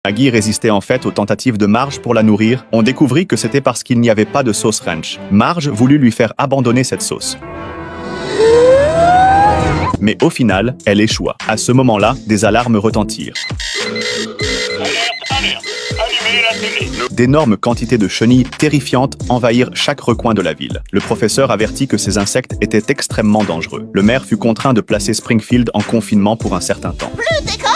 Maggie résistait en fait aux tentatives de Marge pour la nourrir. On découvrit que c'était parce qu'il n'y avait pas de sauce ranch. Marge voulut lui faire abandonner cette sauce. Mais au final, elle échoua. À ce moment-là, des alarmes retentirent. D'énormes quantités de chenilles terrifiantes envahirent chaque recoin de la ville. Le professeur avertit que ces insectes étaient extrêmement dangereux. Le maire fut contraint de placer Springfield en confinement pour un certain temps. Plus d'école!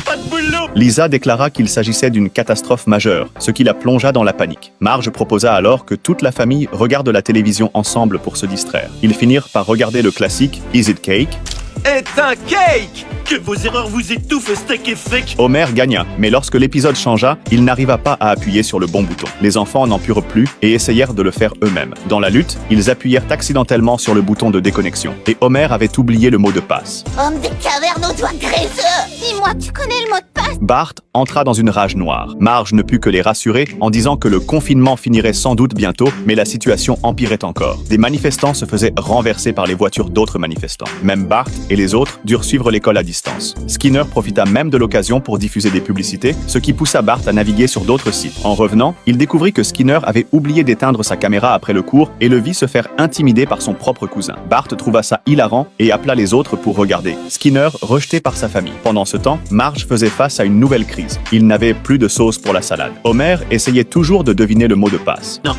Pas de boulot! Lisa déclara qu'il s'agissait d'une catastrophe majeure, ce qui la plongea dans la panique. Marge proposa alors que toute la famille regarde la télévision ensemble pour se distraire. Ils finirent par regarder le classique Is It Cake? Est un cake! Que vos erreurs vous étouffent, steak et fake! Homer gagna, mais lorsque l'épisode changea, il n'arriva pas à appuyer sur le bon bouton. Les enfants n'en purent plus et essayèrent de le faire eux-mêmes. Dans la lutte, ils appuyèrent accidentellement sur le bouton de déconnexion. Et Homer avait oublié le mot de passe. Homme des cavernes aux doigts graisseux! Dis-moi, tu connais le mot de passe? Bart entra dans une rage noire. Marge ne put que les rassurer en disant que le confinement finirait sans doute bientôt, mais la situation empirait encore. Des manifestants se faisaient renverser par les voitures d'autres manifestants. Même Bart et les autres durent suivre l'école à distance. Skinner profita même de l'occasion pour diffuser des publicités, ce qui poussa Bart à naviguer sur d'autres sites. En revenant, il découvrit que Skinner avait oublié d'éteindre sa caméra après le cours et le vit se faire intimider par son propre cousin. Bart trouva ça hilarant et appela les autres pour regarder. Skinner rejeté par sa famille. Pendant ce temps, Marge faisait face à une nouvelle crise. Il n'avait plus de sauce pour la salade. Homer essayait toujours de deviner le mot de passe. Non.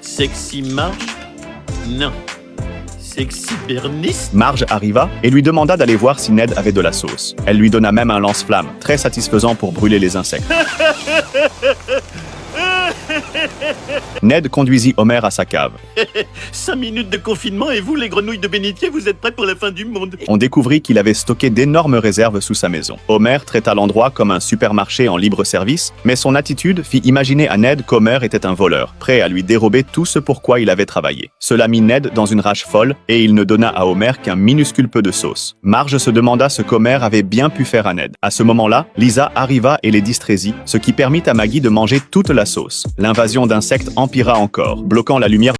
Sexy Marge? Non. Sexy Bernice? Marge arriva et lui demanda d'aller voir si Ned avait de la sauce. Elle lui donna même un lance-flamme, très satisfaisant pour brûler les insectes. Ned conduisit Homer à sa cave. 5 minutes de confinement et vous, les grenouilles de bénitier, vous êtes prêts pour la fin du monde? On découvrit qu'il avait stocké d'énormes réserves sous sa maison. Homer traita l'endroit comme un supermarché en libre service, mais son attitude fit imaginer à Ned qu'Homer était un voleur, prêt à lui dérober tout ce pour quoi il avait travaillé. Cela mit Ned dans une rage folle et il ne donna à Homer qu'un minuscule peu de sauce. Marge se demanda ce qu'Homer avait bien pu faire à Ned. À ce moment-là, Lisa arriva et les distraisit, ce qui permit à Maggie de manger toute la sauce. L'invasion d'insectes empira encore, bloquant la lumière